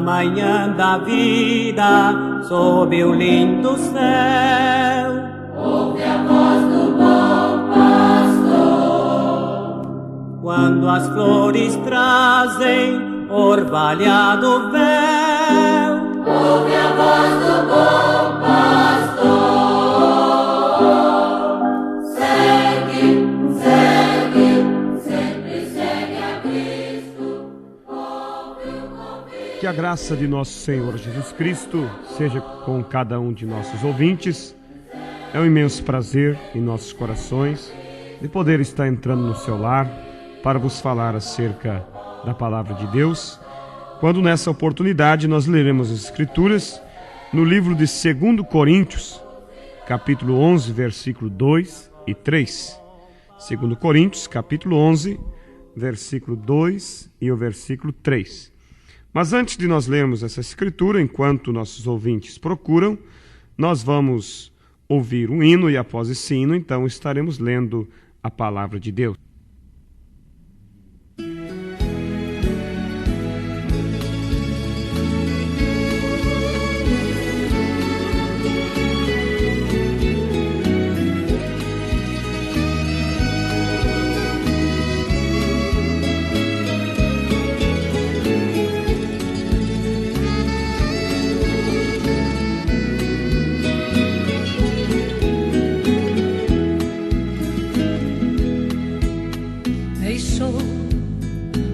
manhã da vida, sob o lindo céu, ouve a voz do bom pastor. Quando as flores trazem orvalhado véu, ouve a voz do bom pastor. Segue, segue, sempre segue a Cristo. Ouve o convite. Que a graça de nosso Senhor Jesus Cristo seja com cada um de nossos ouvintes. É um imenso prazer em nossos corações de poder estar entrando no seu lar para vos falar acerca da palavra de Deus, quando nessa oportunidade nós leremos as Escrituras no livro de 2 Coríntios, capítulo 11, versículo 2 e 3. 2 Coríntios, capítulo 11, versículo 2 e o versículo 3. Mas antes de nós lermos essa Escritura, enquanto nossos ouvintes procuram, nós vamos ouvir um hino e após esse hino, então, estaremos lendo a palavra de Deus.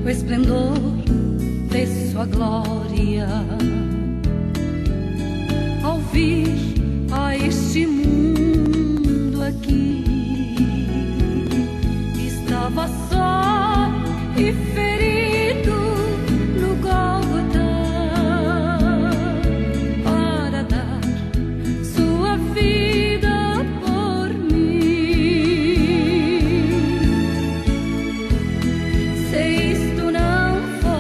O esplendor de sua glória, ao vir a este mundo aqui, estava só e ferido no Gólgota, para dar sua vida por mim. Se isto não for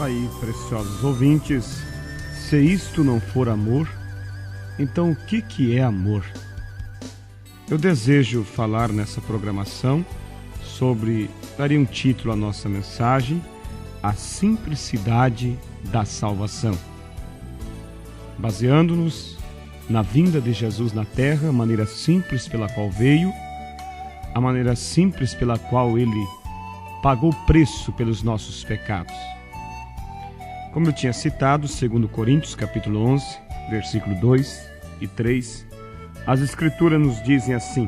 Aí, preciosos ouvintes, se isto não for amor, então o que é amor? Eu desejo falar nessa programação sobre, daria um título à nossa mensagem, a simplicidade da salvação. Baseando-nos na vinda de Jesus na terra, a maneira simples pela qual veio, a maneira simples pela qual ele pagou o preço pelos nossos pecados. Como eu tinha citado, 2 Coríntios, capítulo 11, versículo 2 e 3, as Escrituras nos dizem assim: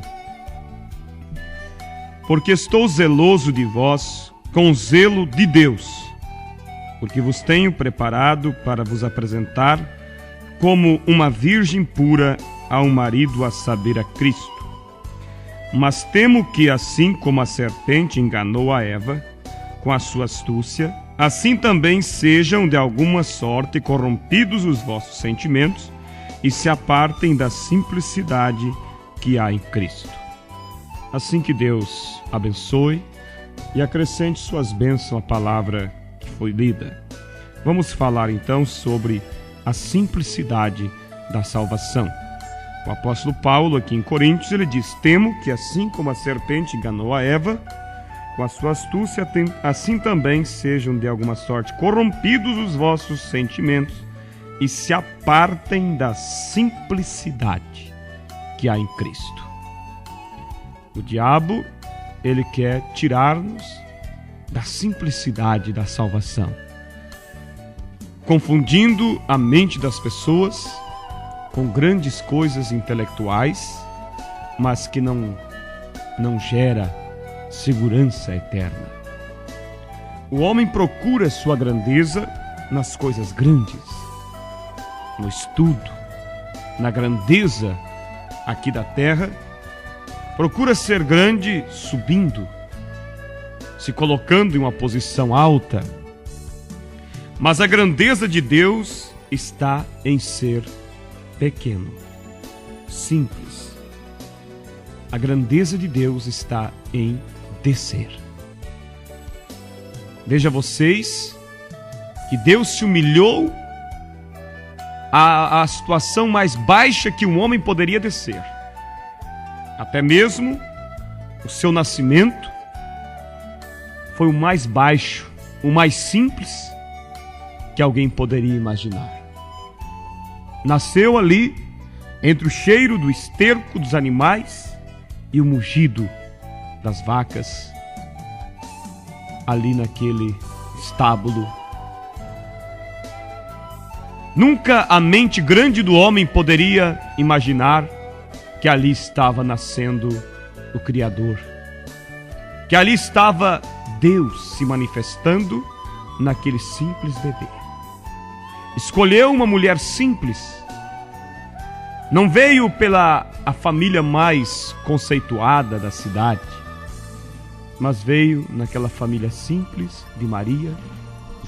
porque estou zeloso de vós com o zelo de Deus, porque vos tenho preparado para vos apresentar como uma virgem pura ao marido, a saber, a Cristo. Mas temo que, assim como a serpente enganou a Eva com a sua astúcia, assim também sejam de alguma sorte corrompidos os vossos sentimentos e se apartem da simplicidade que há em Cristo. Assim que Deus abençoe e acrescente suas bênçãos à palavra que foi lida. Vamos falar então sobre a simplicidade da salvação. O apóstolo Paulo, aqui em Coríntios, ele diz: temo que, assim como a serpente enganou a Eva com a sua astúcia, assim também sejam de alguma sorte corrompidos os vossos sentimentos e se apartem da simplicidade que há em Cristo. O diabo, ele quer tirar-nos da simplicidade da salvação, confundindo a mente das pessoas com grandes coisas intelectuais, mas que não gera segurança eterna. O homem procura sua grandeza nas coisas grandes, no estudo, na grandeza aqui da terra. Procura ser grande subindo, se colocando em uma posição alta. Mas a grandeza de Deus está em ser pequeno, simples. A grandeza de Deus está em descer. Veja vocês que Deus se humilhou à situação mais baixa que um homem poderia descer. Até mesmo o seu nascimento foi o mais baixo, o mais simples que alguém poderia imaginar. Nasceu ali entre o cheiro do esterco dos animais e o mugido das vacas, ali naquele estábulo. Nunca a mente grande do homem poderia imaginar que ali estava nascendo o Criador, que ali estava Deus se manifestando naquele simples bebê. Escolheu uma mulher simples. Não veio pela a família mais conceituada da cidade, mas veio naquela família simples de Maria,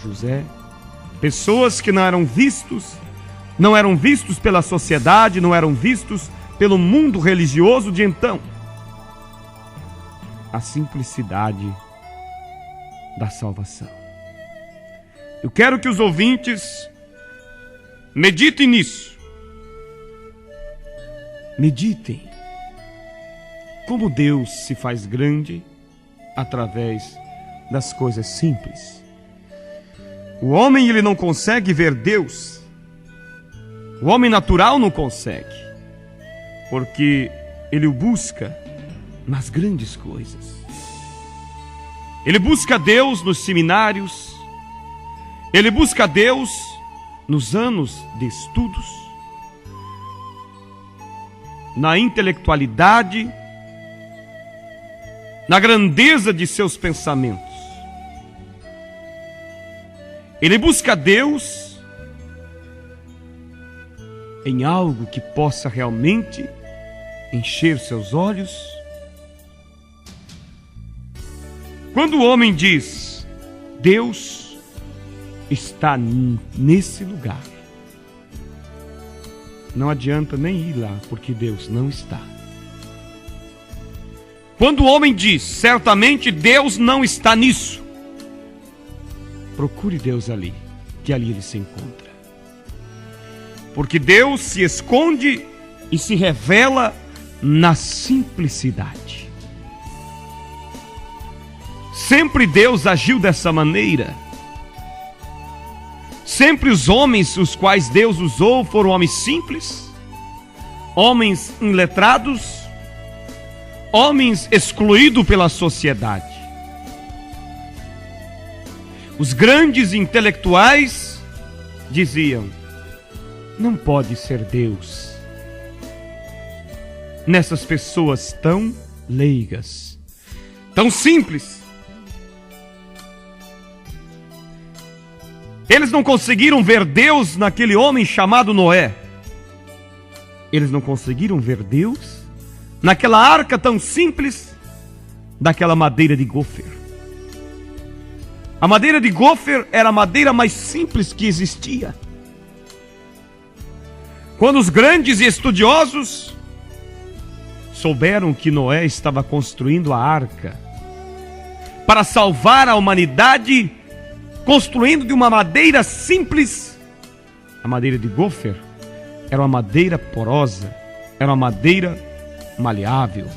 José, pessoas que não eram vistos pela sociedade, não eram vistos pelo mundo religioso de então. A simplicidade da salvação. Eu quero que os ouvintes meditem nisso. Meditem como Deus se faz grande através das coisas simples. O homem, ele não consegue ver Deus. O homem natural não consegue, porque ele o busca nas grandes coisas. Ele busca Deus nos seminários, ele busca Deus nos anos de estudos, na intelectualidade, na grandeza de seus pensamentos. Ele busca Deus em algo que possa realmente encher seus olhos. Quando o homem diz, Deus está nesse lugar, não adianta nem ir lá, porque Deus não está. Quando o homem diz, certamente Deus não está nisso, procure Deus ali, que ali ele se encontra. Porque Deus se esconde e se revela na simplicidade. Sempre Deus agiu dessa maneira. Sempre os homens os quais Deus usou foram homens simples, homens iletrados, homens excluídos pela sociedade. Os grandes intelectuais diziam: não pode ser Deus nessas pessoas tão leigas, tão simples. Eles não conseguiram ver Deus naquele homem chamado Noé. Eles não conseguiram ver Deus naquela arca tão simples, daquela madeira de gofer. A madeira de gofer era a madeira mais simples que existia. Quando os grandes e estudiosos souberam que Noé estava construindo a arca para salvar a humanidade, construindo de uma madeira simples, a madeira de gofer era uma madeira porosa, era uma madeira maleável.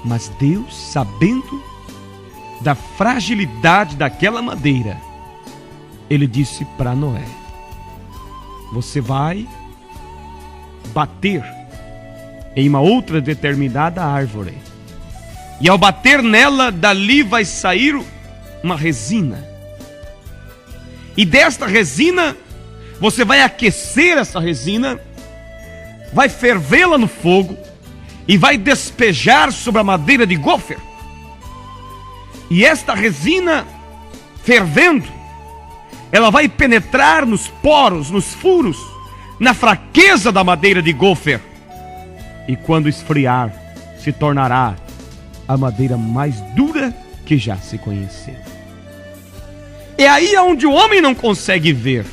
Mas Deus, sabendo da fragilidade daquela madeira, Ele disse para Noé: você vai bater em uma outra determinada árvore, e ao bater nela, dali vai sair uma resina, e desta resina você vai aquecer essa resina, vai fervê-la no fogo e vai despejar sobre a madeira de gofer. E esta resina fervendo, ela vai penetrar nos poros, nos furos, na fraqueza da madeira de gofer, e quando esfriar, se tornará a madeira mais dura que já se conheceu. É aí onde o homem não consegue ver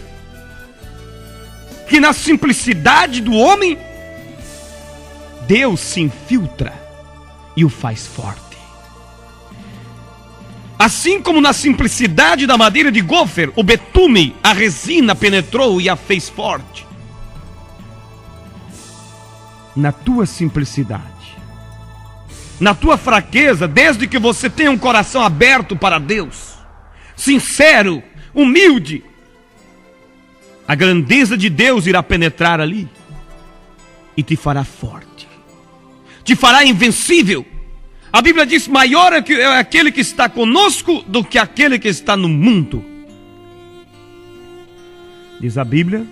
que na simplicidade do homem, Deus se infiltra e o faz forte. Assim como na simplicidade da madeira de gofer, o betume, a resina penetrou e a fez forte. Na tua simplicidade, na tua fraqueza, desde que você tenha um coração aberto para Deus, sincero, humilde, a grandeza de Deus irá penetrar ali e te fará forte, te fará invencível. A Bíblia diz: maior é aquele que está conosco do que aquele que está no mundo. Diz a Bíblia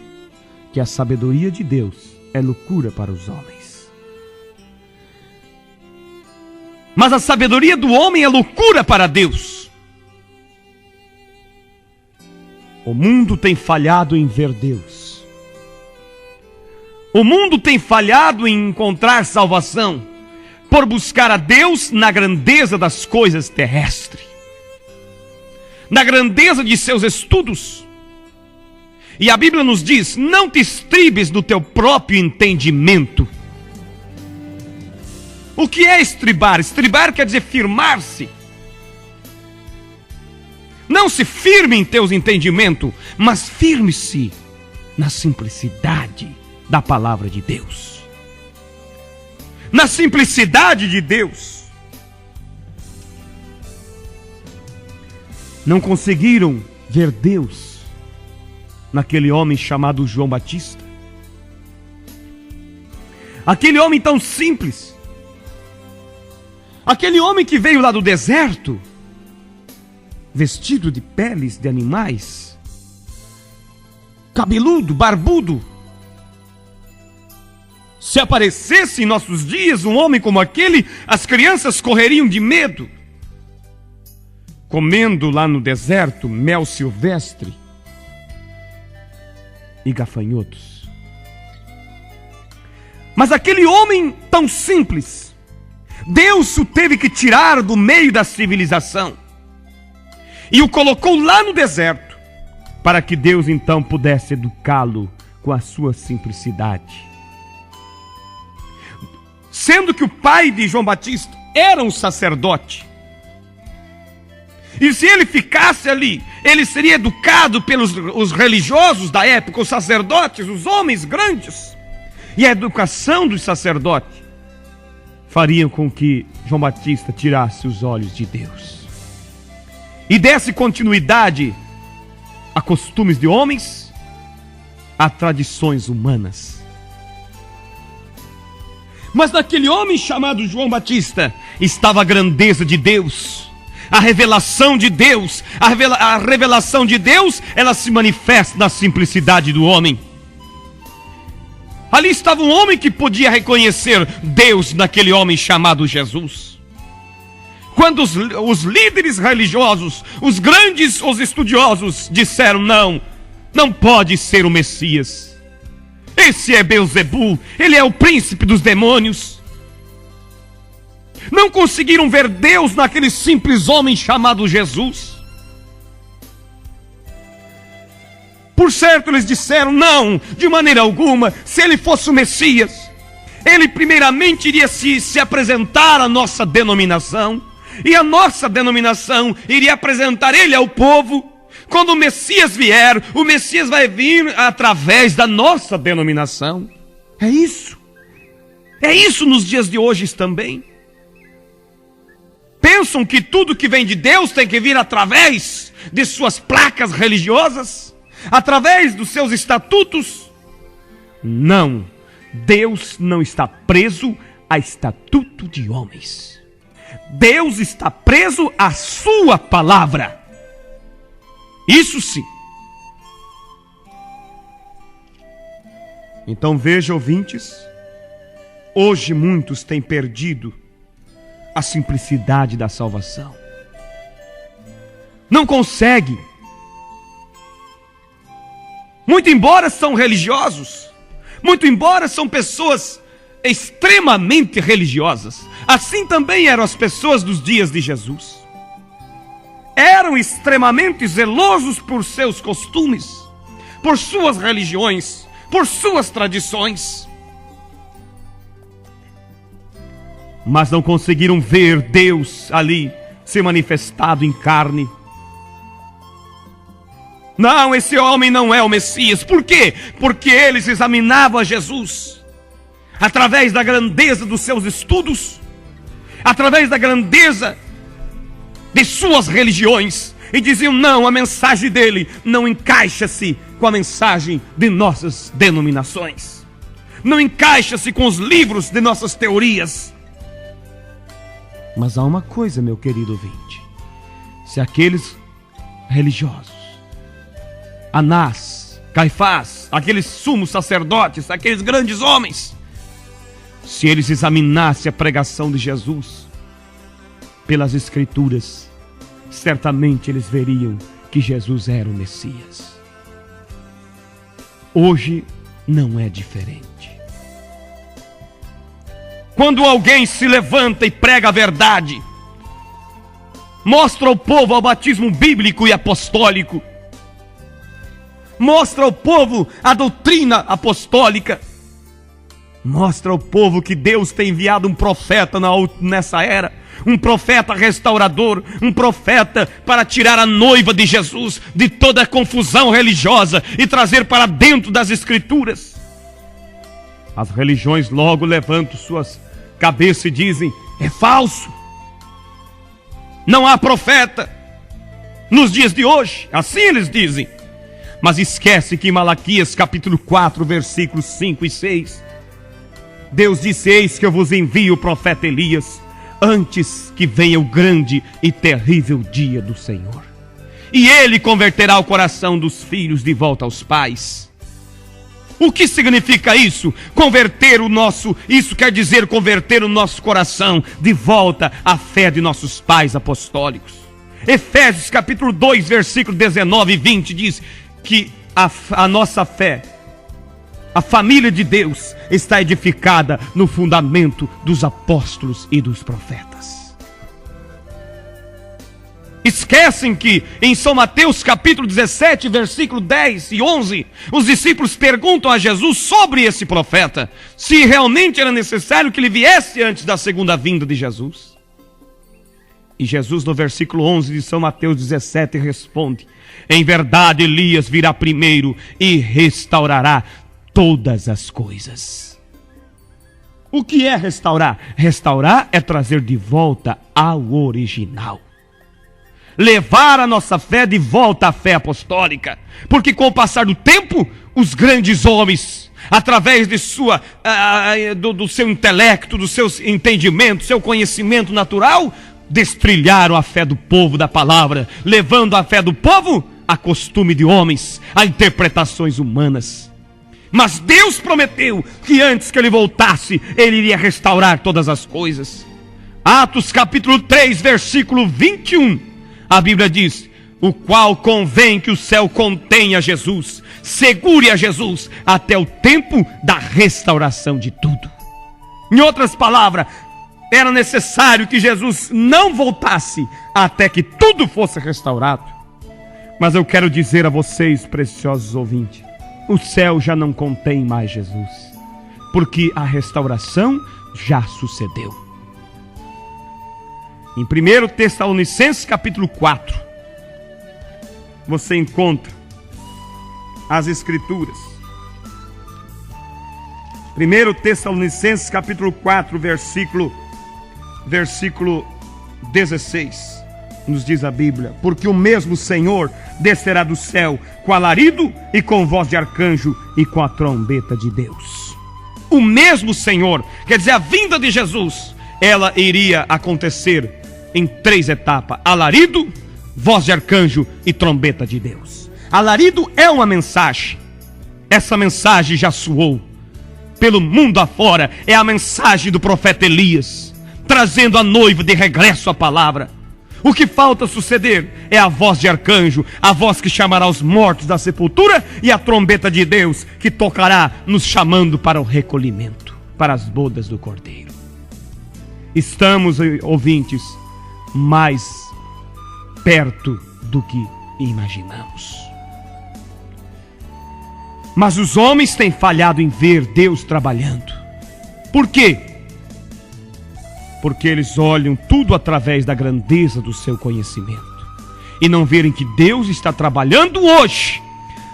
que a sabedoria de Deus é loucura para os homens, mas a sabedoria do homem é loucura para Deus. O mundo tem falhado em ver Deus. O mundo tem falhado em encontrar salvação por buscar a Deus na grandeza das coisas terrestres, na grandeza de seus estudos. E a Bíblia nos diz: não te estribes no teu próprio entendimento. O que é estribar? Estribar quer dizer firmar-se. Não se firme em teus entendimentos, mas firme-se na simplicidade da palavra de Deus. Na simplicidade de Deus. Não conseguiram ver Deus naquele homem chamado João Batista. Aquele homem tão simples. Aquele homem que veio lá do deserto, vestido de peles de animais, cabeludo, barbudo. Se aparecesse em nossos dias um homem como aquele, as crianças correriam de medo. Comendo lá no deserto mel silvestre e gafanhotos. Mas aquele homem tão simples, Deus o teve que tirar do meio da civilização e o colocou lá no deserto, para que Deus então pudesse educá-lo com a sua simplicidade. Sendo que o pai de João Batista era um sacerdote, e se ele ficasse ali, ele seria educado pelos os religiosos da época, os sacerdotes, os homens grandes, e a educação dos sacerdotes fariam com que João Batista tirasse os olhos de Deus e desse continuidade a costumes de homens, a tradições humanas. Mas naquele homem chamado João Batista estava a grandeza de Deus, A revelação de Deus, a revelação de Deus, ela se manifesta na simplicidade do homem. Ali estava um homem que podia reconhecer Deus naquele homem chamado Jesus. Quando os líderes religiosos, os grandes, os estudiosos disseram: não pode ser o Messias. Esse é Beelzebul, ele é o príncipe dos demônios. Não conseguiram ver Deus naquele simples homem chamado Jesus. Por certo, eles disseram: não, de maneira alguma. Se ele fosse o Messias, ele primeiramente iria se apresentar à nossa denominação, e a nossa denominação iria apresentar ele ao povo. Quando o Messias vier, o Messias vai vir através da nossa denominação. É isso. É isso nos dias de hoje também. Pensam que tudo que vem de Deus tem que vir através de suas placas religiosas, através dos seus estatutos. Não, Deus não está preso a estatuto de homens. Deus está preso à sua palavra. Isso sim. Então veja, ouvintes, hoje muitos têm perdido a simplicidade da salvação. Não conseguem. Muito embora são religiosos, muito embora são pessoas extremamente religiosas, assim também eram as pessoas dos dias de Jesus. Eram extremamente zelosos por seus costumes, por suas religiões, por suas tradições. Mas não conseguiram ver Deus ali se manifestado em carne. Não, esse homem não é o Messias. Por quê? Porque eles examinavam a Jesus através da grandeza dos seus estudos, através da grandeza de suas religiões, e diziam: não, a mensagem dele não encaixa-se com a mensagem de nossas denominações, não encaixa-se com os livros de nossas teorias. Mas há uma coisa, meu querido ouvinte: se aqueles religiosos, Anás, Caifás, aqueles sumos sacerdotes, aqueles grandes homens, se eles examinassem a pregação de Jesus pelas Escrituras, certamente eles veriam que Jesus era o Messias. Hoje não é diferente. Quando alguém se levanta e prega a verdade, mostra ao povo o batismo bíblico e apostólico, mostra ao povo a doutrina apostólica, mostra ao povo que Deus tem enviado um profeta nessa era, um profeta restaurador, um profeta para tirar a noiva de Jesus de toda a confusão religiosa e trazer para dentro das Escrituras. As religiões logo levantam suas cabeças e dizem: é falso, não há profeta nos dias de hoje. Assim eles dizem. Mas esquece que em Malaquias capítulo 4, versículos 5 e 6, Deus disse: eis que eu vos envio o profeta Elias, antes que venha o grande e terrível dia do Senhor. E ele converterá o coração dos filhos de volta aos pais. O que significa isso? Isso quer dizer converter o nosso coração de volta à fé de nossos pais apostólicos. Efésios capítulo 2, versículo 19 e 20 diz que a nossa fé, a família de Deus, está edificada no fundamento dos apóstolos e dos profetas. Esquecem que em São Mateus capítulo 17, versículo 10 e 11, os discípulos perguntam a Jesus sobre esse profeta, se realmente era necessário que ele viesse antes da segunda vinda de Jesus. E Jesus, no versículo 11 de São Mateus 17, responde: em verdade Elias virá primeiro e restaurará todas as coisas. O que é restaurar? Restaurar é trazer de volta ao original, levar a nossa fé de volta à fé apostólica, porque com o passar do tempo, os grandes homens, através de do seu intelecto, do seu entendimento, seu conhecimento natural, destrilharam a fé do povo da palavra, levando a fé do povo a costume de homens, a interpretações humanas. Mas Deus prometeu que antes que ele voltasse, ele iria restaurar todas as coisas. Atos capítulo 3, versículo 21, a Bíblia diz: o qual convém que o céu contenha Jesus, segure a Jesus até o tempo da restauração de tudo. Em outras palavras, era necessário que Jesus não voltasse até que tudo fosse restaurado. Mas eu quero dizer a vocês, preciosos ouvintes, o céu já não contém mais Jesus, porque a restauração já sucedeu. Em 1 Tessalonicenses capítulo 4, você encontra as escrituras. 1 Tessalonicenses capítulo 4, versículo 16, nos diz a Bíblia: porque o mesmo Senhor descerá do céu com alarido e com voz de arcanjo e com a trombeta de Deus. O mesmo Senhor, quer dizer, a vinda de Jesus, ela iria acontecer em 3 etapas: alarido, voz de arcanjo e trombeta de Deus. Alarido é uma mensagem. Essa mensagem já soou pelo mundo afora. É a mensagem do profeta Elias, trazendo a noiva de regresso à palavra. O que falta suceder é a voz de arcanjo, a voz que chamará os mortos da sepultura, e a trombeta de Deus que tocará nos chamando para o recolhimento, para as bodas do Cordeiro. Estamos, ouvintes, mais perto do que imaginamos. Mas os homens têm falhado em ver Deus trabalhando. Por quê? Porque eles olham tudo através da grandeza do seu conhecimento e não verem que Deus está trabalhando hoje,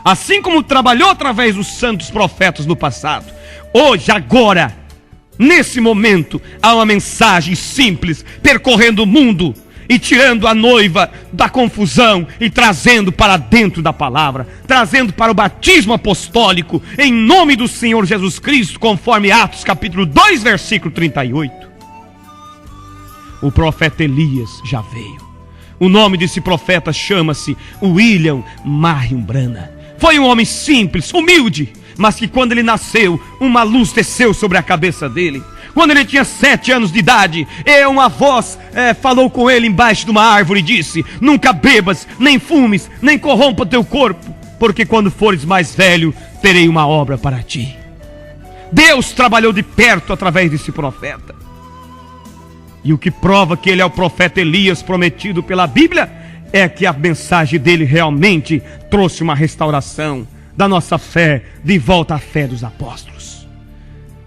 assim como trabalhou através dos santos profetas no passado. Hoje, agora, nesse momento, há uma mensagem simples percorrendo o mundo e tirando a noiva da confusão e trazendo para dentro da palavra, trazendo para o batismo apostólico, em nome do Senhor Jesus Cristo, conforme Atos capítulo 2, versículo 38. O profeta Elias já veio. O nome desse profeta chama-se William Marion Branham. Foi um homem simples, humilde, mas que quando ele nasceu, uma luz desceu sobre a cabeça dele. Quando ele tinha 7 anos de idade, uma voz falou com ele embaixo de uma árvore e disse: nunca bebas, nem fumes, nem corrompa teu corpo, porque quando fores mais velho, terei uma obra para ti. Deus trabalhou de perto através desse profeta. E o que prova que ele é o profeta Elias prometido pela Bíblia é que a mensagem dele realmente trouxe uma restauração da nossa fé, de volta à fé dos apóstolos.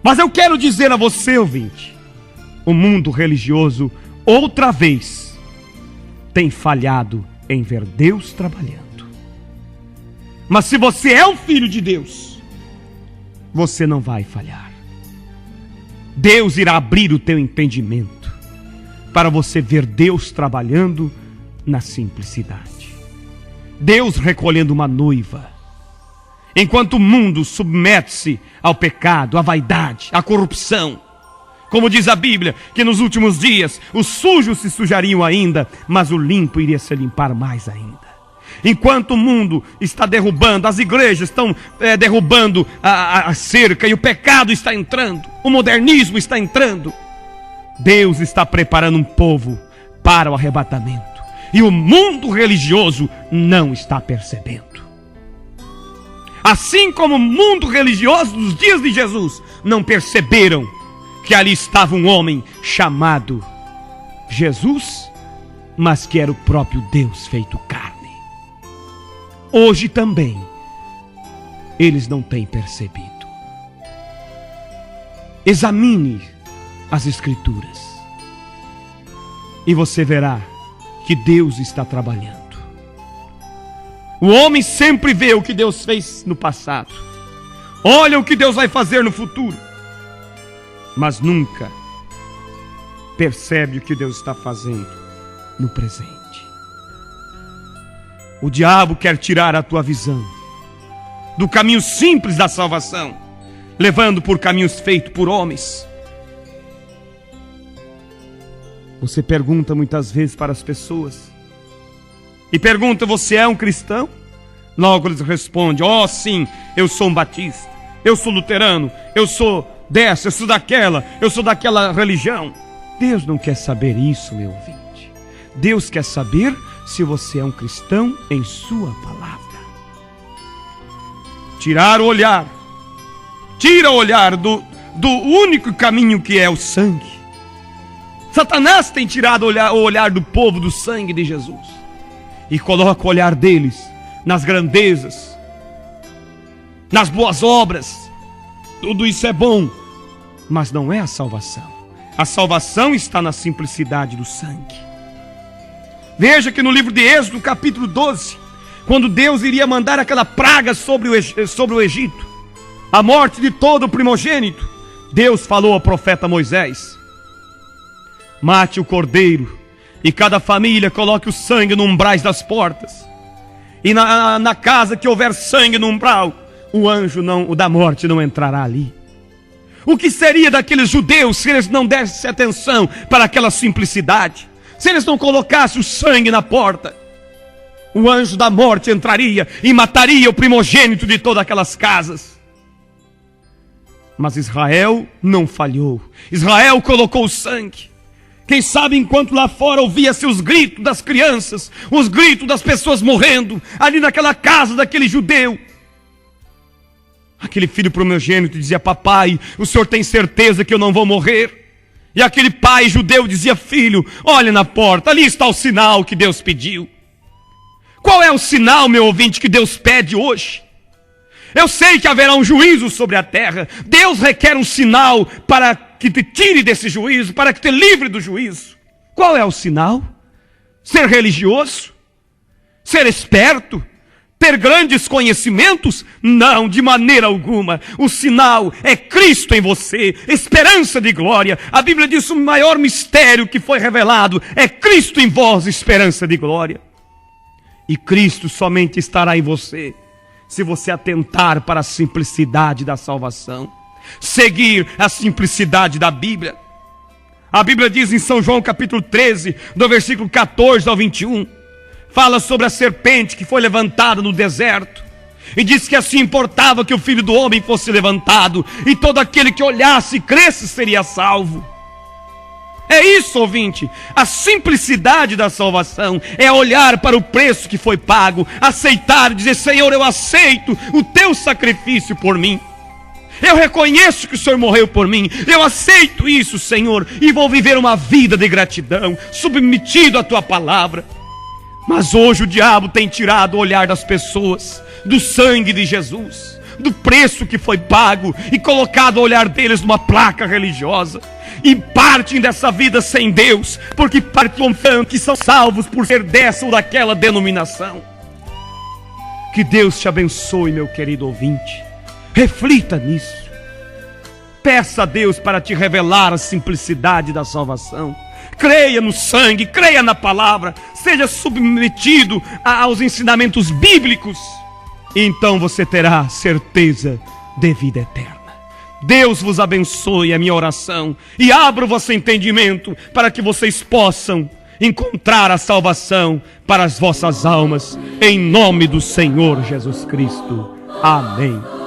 Mas eu quero dizer a você, ouvinte, o mundo religioso outra vez tem falhado em ver Deus trabalhando. Mas se você é um filho de Deus, você não vai falhar. Deus irá abrir o teu entendimento para você ver Deus trabalhando na simplicidade. Deus recolhendo uma noiva. Enquanto o mundo submete-se ao pecado, à vaidade, à corrupção. Como diz a Bíblia, que nos últimos dias os sujos se sujariam ainda, mas o limpo iria se limpar mais ainda. Enquanto o mundo está derrubando, as igrejas estão derrubando a cerca e o pecado está entrando, o modernismo está entrando, Deus está preparando um povo para o arrebatamento. E o mundo religioso não está percebendo. Assim como o mundo religioso dos dias de Jesus não perceberam que ali estava um homem chamado Jesus, mas que era o próprio Deus feito carne. Hoje também eles não têm percebido. Examine as Escrituras e você verá que Deus está trabalhando. O homem sempre vê o que Deus fez no passado, olha o que Deus vai fazer no futuro, mas nunca percebe o que Deus está fazendo no presente. O diabo quer tirar a tua visão do caminho simples da salvação, levando por caminhos feitos por homens. Você pergunta muitas vezes para as pessoas, e pergunta: você é um cristão? Logo eles respondem: oh sim, eu sou um batista, eu sou luterano, eu sou dessa, eu sou daquela religião. Deus não quer saber isso, meu ouvinte. Deus quer saber se você é um cristão em sua palavra. Tira o olhar do único caminho que é o sangue. Satanás tem tirado o olhar do povo do sangue de Jesus e coloca o olhar deles nas grandezas, nas boas obras. Tudo isso é bom, mas não é a salvação. A salvação está na simplicidade do sangue. Veja que no livro de Êxodo, capítulo 12, quando Deus iria mandar aquela praga sobre o Egito, a morte de todo o primogênito, Deus falou ao profeta Moisés: mate o cordeiro, e cada família coloque o sangue no umbrais das portas, e na casa que houver sangue no umbral, o anjo da morte não entrará ali. O que seria daqueles judeus se eles não dessem atenção para aquela simplicidade? Se eles não colocassem o sangue na porta, o anjo da morte entraria e mataria o primogênito de todas aquelas casas. Mas Israel não falhou. Israel colocou o sangue. Quem sabe enquanto lá fora ouvia-se os gritos das crianças, os gritos das pessoas morrendo, ali naquela casa daquele judeu, aquele filho primogênito dizia: papai, o senhor tem certeza que eu não vou morrer? E aquele pai judeu dizia: filho, olha na porta, ali está o sinal que Deus pediu. Qual é o sinal, meu ouvinte, que Deus pede hoje? Eu sei que haverá um juízo sobre a terra. Deus requer um sinal para que te tire desse juízo, para que te livre do juízo. Qual é o sinal? Ser religioso? Ser esperto? Ter grandes conhecimentos? Não, de maneira alguma. O sinal é Cristo em você, esperança de glória. A Bíblia diz: o maior mistério que foi revelado é Cristo em vós, esperança de glória. E Cristo somente estará em você se você atentar para a simplicidade da salvação, seguir a simplicidade da Bíblia. A Bíblia diz em São João capítulo 13, do versículo 14 ao 21, fala sobre a serpente que foi levantada no deserto, e diz que assim importava que o Filho do Homem fosse levantado, e todo aquele que olhasse e cresce seria salvo. É isso, ouvinte, a simplicidade da salvação é olhar para o preço que foi pago, aceitar, dizer: Senhor, eu aceito o teu sacrifício por mim. Eu reconheço que o Senhor morreu por mim, eu aceito isso, Senhor, e vou viver uma vida de gratidão, submetido à tua palavra. Mas hoje o diabo tem tirado o olhar das pessoas do sangue de Jesus, do preço que foi pago, e colocado o olhar deles numa placa religiosa, e partem dessa vida sem Deus, porque partem confiando que são salvos por ser dessa ou daquela denominação. Que Deus te abençoe, meu querido ouvinte. Reflita nisso. Peça a Deus para te revelar a simplicidade da salvação. Creia no sangue, creia na palavra, seja submetido aos ensinamentos bíblicos, e então você terá certeza de vida eterna. Deus vos abençoe, a minha oração, e abra o vosso entendimento para que vocês possam encontrar a salvação para as vossas almas, em nome do Senhor Jesus Cristo. Amém.